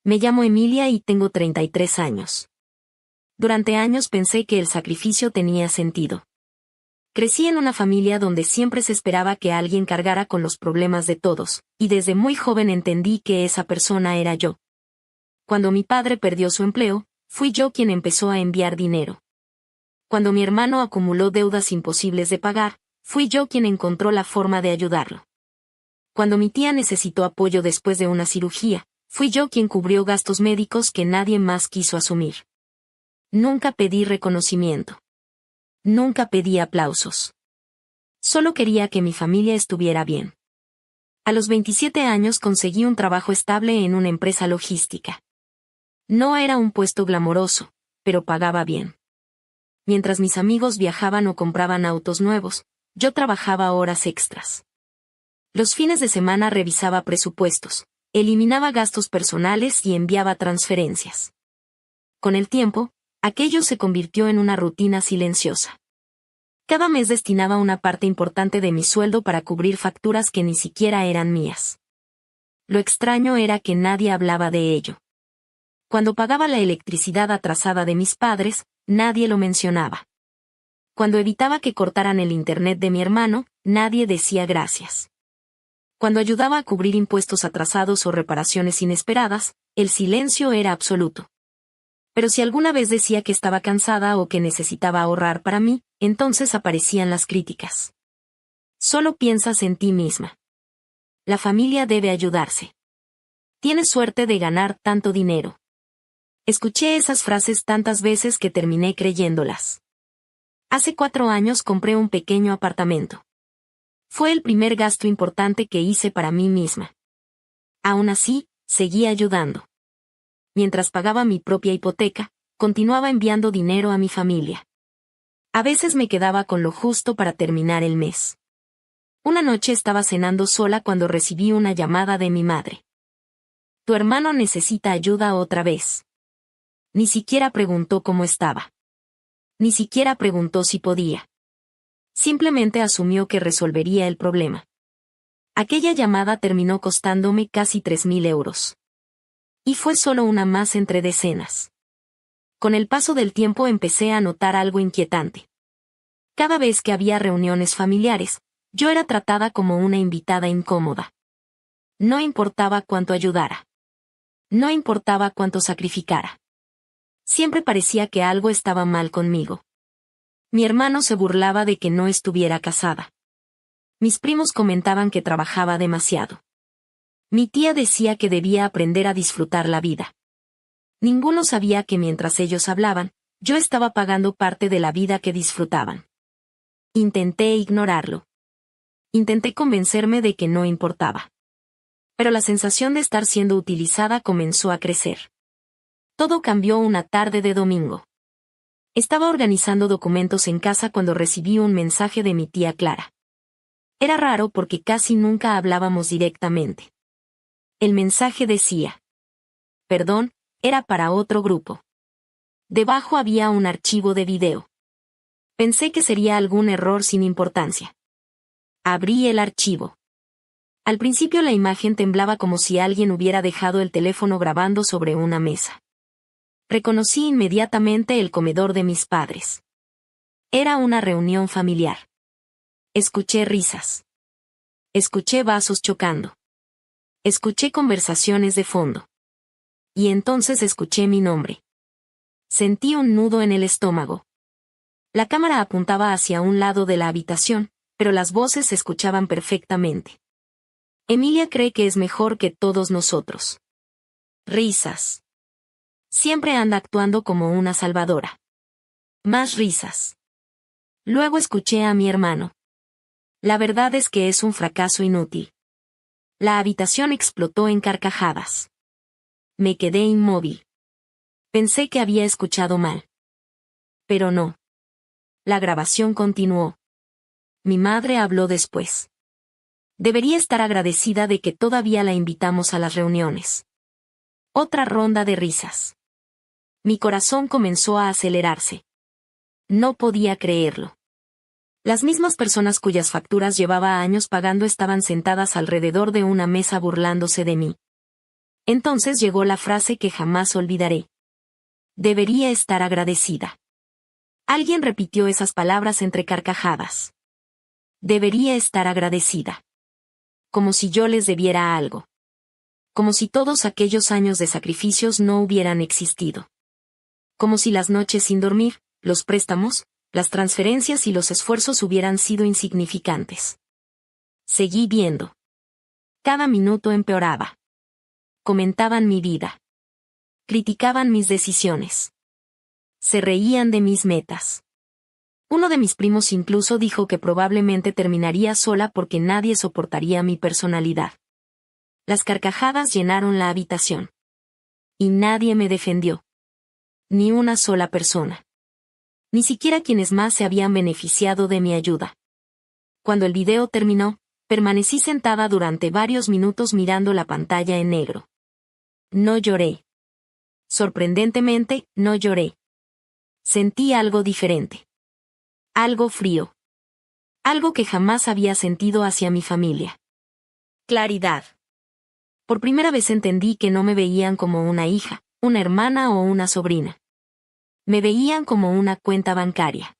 Me llamo Emilia y tengo 33 años. Durante años pensé que el sacrificio tenía sentido. Crecí en una familia donde siempre se esperaba que alguien cargara con los problemas de todos, y desde muy joven entendí que esa persona era yo. Cuando mi padre perdió su empleo, fui yo quien empezó a enviar dinero. Cuando mi hermano acumuló deudas imposibles de pagar, fui yo quien encontró la forma de ayudarlo. Cuando mi tía necesitó apoyo después de una cirugía, fui yo quien cubrió gastos médicos que nadie más quiso asumir. Nunca pedí reconocimiento. Nunca pedí aplausos. Solo quería que mi familia estuviera bien. A los 27 años conseguí un trabajo estable en una empresa logística. No era un puesto glamoroso, pero pagaba bien. Mientras mis amigos viajaban o compraban autos nuevos, yo trabajaba horas extras. Los fines de semana revisaba presupuestos, eliminaba gastos personales y enviaba transferencias. Con el tiempo, aquello se convirtió en una rutina silenciosa. Cada mes destinaba una parte importante de mi sueldo para cubrir facturas que ni siquiera eran mías. Lo extraño era que nadie hablaba de ello. Cuando pagaba la electricidad atrasada de mis padres, nadie lo mencionaba. Cuando evitaba que cortaran el internet de mi hermano, nadie decía gracias. Cuando ayudaba a cubrir impuestos atrasados o reparaciones inesperadas, el silencio era absoluto. Pero si alguna vez decía que estaba cansada o que necesitaba ahorrar para mí, entonces aparecían las críticas. Solo piensas en ti misma. La familia debe ayudarse. Tienes suerte de ganar tanto dinero. Escuché esas frases tantas veces que terminé creyéndolas. Hace 4 años compré un pequeño apartamento. Fue el primer gasto importante que hice para mí misma. Aún así, seguí ayudando. Mientras pagaba mi propia hipoteca, continuaba enviando dinero a mi familia. A veces me quedaba con lo justo para terminar el mes. Una noche estaba cenando sola cuando recibí una llamada de mi madre. Tu hermano necesita ayuda otra vez. Ni siquiera preguntó cómo estaba. Ni siquiera preguntó si podía. Simplemente asumió que resolvería el problema. Aquella llamada terminó costándome casi 3.000 euros. Y fue solo una más entre decenas. Con el paso del tiempo empecé a notar algo inquietante. Cada vez que había reuniones familiares, yo era tratada como una invitada incómoda. No importaba cuánto ayudara. No importaba cuánto sacrificara. Siempre parecía que algo estaba mal conmigo. Mi hermano se burlaba de que no estuviera casada. Mis primos comentaban que trabajaba demasiado. Mi tía decía que debía aprender a disfrutar la vida. Ninguno sabía que mientras ellos hablaban, yo estaba pagando parte de la vida que disfrutaban. Intenté ignorarlo. Intenté convencerme de que no importaba. Pero la sensación de estar siendo utilizada comenzó a crecer. Todo cambió una tarde de domingo. Estaba organizando documentos en casa cuando recibí un mensaje de mi tía Clara. Era raro porque casi nunca hablábamos directamente. El mensaje decía: perdón, era para otro grupo. Debajo había un archivo de video. Pensé que sería algún error sin importancia. Abrí el archivo. Al principio la imagen temblaba como si alguien hubiera dejado el teléfono grabando sobre una mesa. Reconocí inmediatamente el comedor de mis padres. Era una reunión familiar. Escuché risas. Escuché vasos chocando. Escuché conversaciones de fondo. Y entonces escuché mi nombre. Sentí un nudo en el estómago. La cámara apuntaba hacia un lado de la habitación, pero las voces se escuchaban perfectamente. Emilia cree que es mejor que todos nosotros. Risas. Siempre anda actuando como una salvadora. Más risas. Luego escuché a mi hermano. La verdad es que es un fracaso inútil. La habitación explotó en carcajadas. Me quedé inmóvil. Pensé que había escuchado mal. Pero no. La grabación continuó. Mi madre habló después. Debería estar agradecida de que todavía la invitamos a las reuniones. Otra ronda de risas. Mi corazón comenzó a acelerarse. No podía creerlo. Las mismas personas cuyas facturas llevaba años pagando estaban sentadas alrededor de una mesa burlándose de mí. Entonces llegó la frase que jamás olvidaré. Debería estar agradecida. Alguien repitió esas palabras entre carcajadas. Debería estar agradecida. Como si yo les debiera algo. Como si todos aquellos años de sacrificios no hubieran existido. Como si las noches sin dormir, los préstamos, las transferencias y los esfuerzos hubieran sido insignificantes. Seguí viendo. Cada minuto empeoraba. Comentaban mi vida. Criticaban mis decisiones. Se reían de mis metas. Uno de mis primos incluso dijo que probablemente terminaría sola porque nadie soportaría mi personalidad. Las carcajadas llenaron la habitación. Y nadie me defendió. Ni una sola persona. Ni siquiera quienes más se habían beneficiado de mi ayuda. Cuando el video terminó, permanecí sentada durante varios minutos mirando la pantalla en negro. No lloré. Sorprendentemente, no lloré. Sentí algo diferente. Algo frío. Algo que jamás había sentido hacia mi familia. Claridad. Por primera vez entendí que no me veían como una hija, una hermana o una sobrina. Me veían como una cuenta bancaria.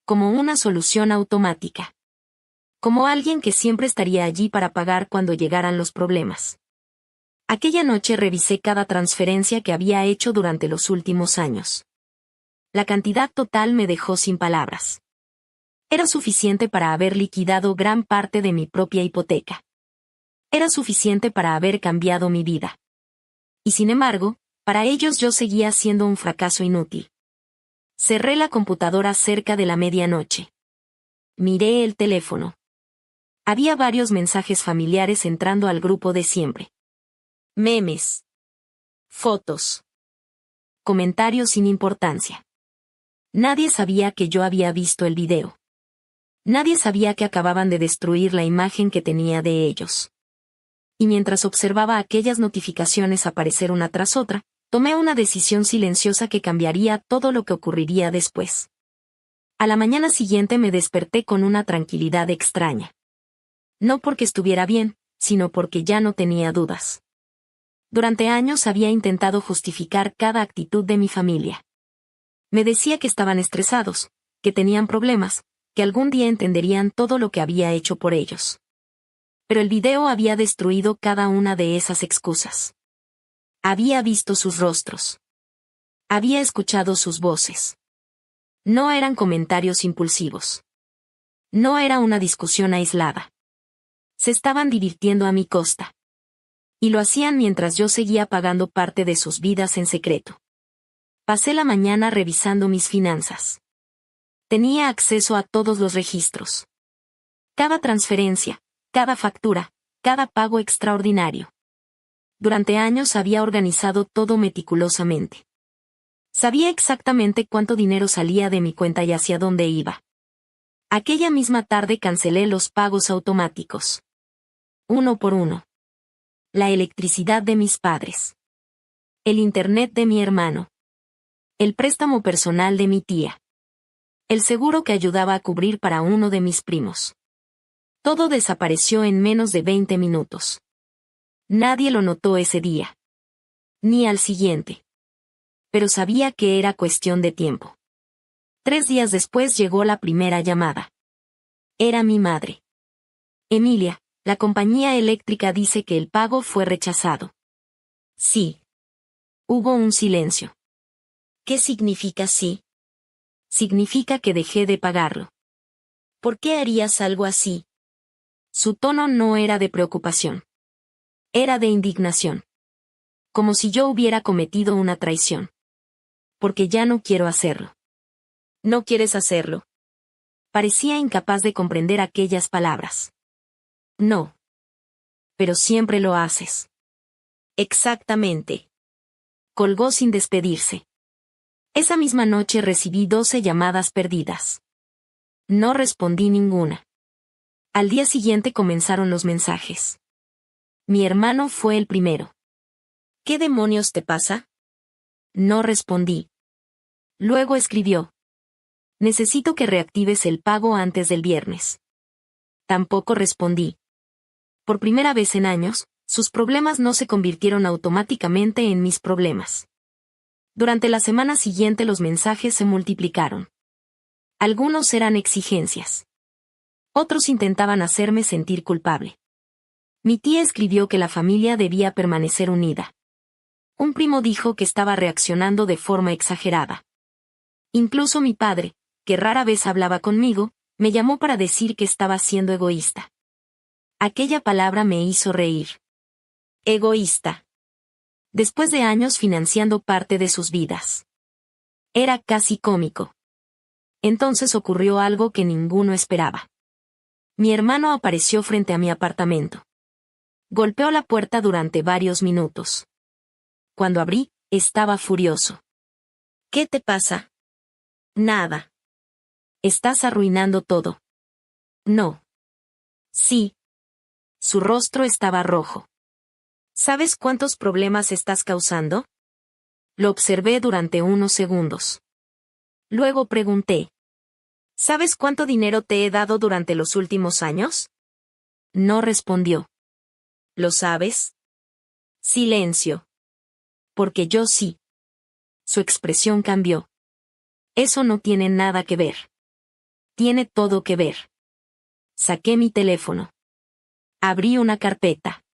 Como una solución automática. Como alguien que siempre estaría allí para pagar cuando llegaran los problemas. Aquella noche revisé cada transferencia que había hecho durante los últimos años. La cantidad total me dejó sin palabras. Era suficiente para haber liquidado gran parte de mi propia hipoteca. Era suficiente para haber cambiado mi vida. Y sin embargo, para ellos yo seguía siendo un fracaso inútil. Cerré la computadora cerca de la medianoche. Miré el teléfono. Había varios mensajes familiares entrando al grupo de siempre. Memes. Fotos. Comentarios sin importancia. Nadie sabía que yo había visto el video. Nadie sabía que acababan de destruir la imagen que tenía de ellos. Y mientras observaba aquellas notificaciones aparecer una tras otra, tomé una decisión silenciosa que cambiaría todo lo que ocurriría después. A la mañana siguiente me desperté con una tranquilidad extraña. No porque estuviera bien, sino porque ya no tenía dudas. Durante años había intentado justificar cada actitud de mi familia. Me decía que estaban estresados, que tenían problemas, que algún día entenderían todo lo que había hecho por ellos. Pero el video había destruido cada una de esas excusas. Había visto sus rostros. Había escuchado sus voces. No eran comentarios impulsivos. No era una discusión aislada. Se estaban divirtiendo a mi costa. Y lo hacían mientras yo seguía pagando parte de sus vidas en secreto. Pasé la mañana revisando mis finanzas. Tenía acceso a todos los registros. Cada transferencia, cada factura, cada pago extraordinario. Durante años había organizado todo meticulosamente. Sabía exactamente cuánto dinero salía de mi cuenta y hacia dónde iba. Aquella misma tarde cancelé los pagos automáticos. Uno por uno. La electricidad de mis padres. El internet de mi hermano. El préstamo personal de mi tía. El seguro que ayudaba a cubrir para uno de mis primos. Todo desapareció en menos de 20 minutos. Nadie lo notó ese día. Ni al siguiente. Pero sabía que era cuestión de tiempo. 3 días después llegó la primera llamada. Era mi madre. Emilia, la compañía eléctrica dice que el pago fue rechazado. Sí. Hubo un silencio. ¿Qué significa sí? Significa que dejé de pagarlo. ¿Por qué harías algo así? Su tono no era de preocupación. Era de indignación. Como si yo hubiera cometido una traición. Porque ya no quiero hacerlo. ¿No quieres hacerlo? Parecía incapaz de comprender aquellas palabras. No. Pero siempre lo haces. Exactamente. Colgó sin despedirse. Esa misma noche recibí 12 llamadas perdidas. No respondí ninguna. Al día siguiente comenzaron los mensajes. Mi hermano fue el primero. ¿Qué demonios te pasa? No respondí. Luego escribió. Necesito que reactives el pago antes del viernes. Tampoco respondí. Por primera vez en años, Sus problemas no se convirtieron automáticamente en mis problemas. Durante la semana siguiente los mensajes se multiplicaron. Algunos eran exigencias. Otros intentaban hacerme sentir culpable. Mi tía escribió que la familia debía permanecer unida. Un primo dijo que estaba reaccionando de forma exagerada. Incluso mi padre, que rara vez hablaba conmigo, me llamó para decir que estaba siendo egoísta. Aquella palabra me hizo reír. Egoísta. Después de años financiando parte de sus vidas. Era casi cómico. Entonces ocurrió algo que ninguno esperaba. Mi hermano apareció frente a mi apartamento. Golpeó la puerta durante varios minutos. Cuando abrí, estaba furioso. ¿Qué te pasa? Nada. Estás arruinando todo. No. Sí. Su rostro estaba rojo. ¿Sabes cuántos problemas estás causando? Lo observé durante unos segundos. Luego pregunté. ¿Sabes cuánto dinero te he dado durante los últimos años? No respondió. ¿Lo sabes? Silencio. Porque yo sí. Su expresión cambió. Eso no tiene nada que ver. Tiene todo que ver. Saqué mi teléfono. Abrí una carpeta.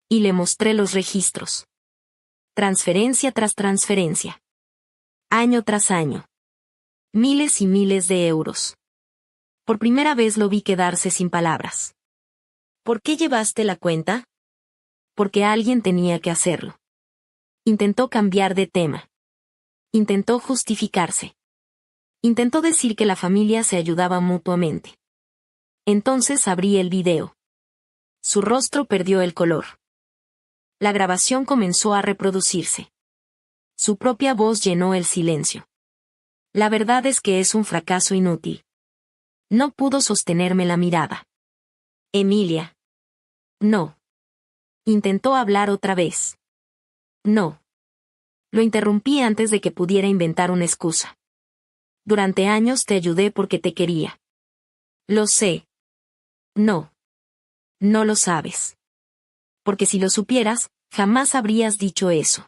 Y le mostré los registros. Transferencia tras transferencia. Año tras año. Miles y miles de euros. Por primera vez lo vi quedarse sin palabras. ¿Por qué llevaste la cuenta? Porque alguien tenía que hacerlo. Intentó cambiar de tema. Intentó justificarse. Intentó decir que la familia se ayudaba mutuamente. Entonces abrí el video. Su rostro perdió el color. La grabación comenzó a reproducirse. Su propia voz llenó el silencio. La verdad es que es un fracaso inútil. No pudo sostenerme la mirada. Emilia. No. Intentó hablar otra vez. No. Lo interrumpí antes de que pudiera inventar una excusa. Durante años te ayudé porque te quería. Lo sé. No. No lo sabes. Porque si lo supieras, jamás habrías dicho eso.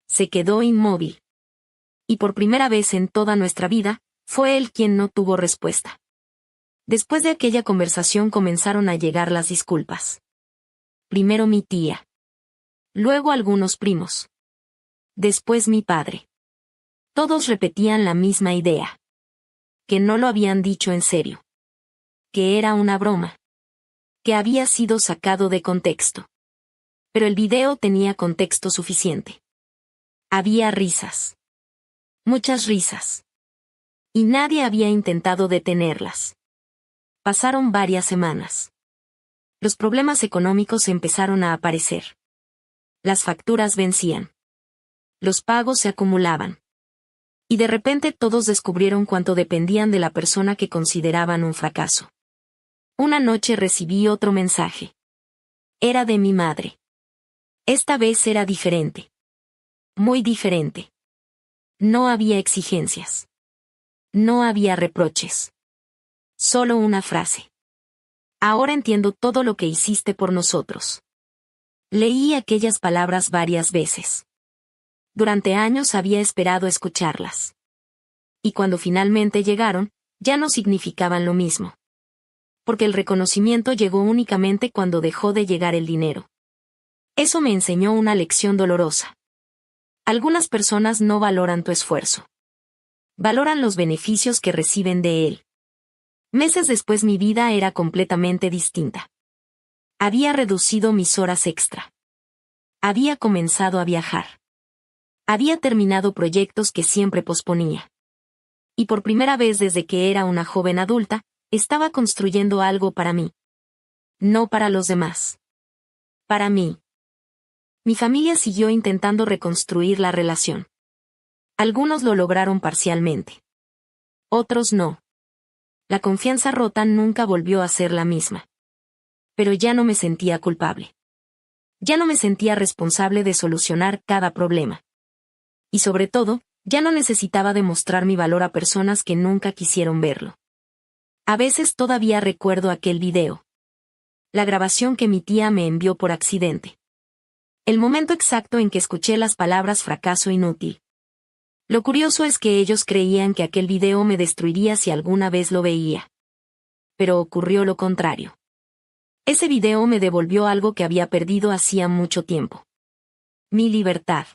Se quedó inmóvil. Y por primera vez en toda nuestra vida, fue él quien no tuvo respuesta. Después de aquella conversación comenzaron a llegar las disculpas. Primero mi tía. Luego algunos primos. Después mi padre. Todos repetían la misma idea. Que no lo habían dicho en serio. Que era una broma. Que había sido sacado de contexto. Pero el video tenía contexto suficiente. Había risas. Muchas risas. Y nadie había intentado detenerlas. Pasaron varias semanas. Los problemas económicos empezaron a aparecer. Las facturas vencían. Los pagos se acumulaban. Y de repente todos descubrieron cuánto dependían de la persona que consideraban un fracaso. Una noche recibí otro mensaje. Era de mi madre. Esta vez era diferente. Muy diferente. No había exigencias. No había reproches. Solo una frase. Ahora entiendo todo lo que hiciste por nosotros. Leí aquellas palabras varias veces. Durante años había esperado escucharlas. Y cuando finalmente llegaron, ya no significaban lo mismo. Porque el reconocimiento llegó únicamente cuando dejó de llegar el dinero. Eso me enseñó una lección dolorosa. Algunas personas no valoran tu esfuerzo. Valoran los beneficios que reciben de él. Meses después mi vida era completamente distinta. Había reducido mis horas extra. Había comenzado a viajar. Había terminado proyectos que siempre posponía. Y por primera vez desde que era una joven adulta, estaba construyendo algo para mí. No para los demás. Para mí. Mi familia siguió intentando reconstruir la relación. Algunos lo lograron parcialmente. Otros no. La confianza rota nunca volvió a ser la misma. Pero ya no me sentía culpable. Ya no me sentía responsable de solucionar cada problema. Y sobre todo, ya no necesitaba demostrar mi valor a personas que nunca quisieron verlo. A veces todavía recuerdo aquel video. La grabación que mi tía me envió por accidente. El momento exacto en que escuché las palabras fracaso inútil. Lo curioso es que ellos creían que aquel video me destruiría si alguna vez lo veía. Pero ocurrió lo contrario. Ese video me devolvió algo que había perdido hacía mucho tiempo. Mi libertad.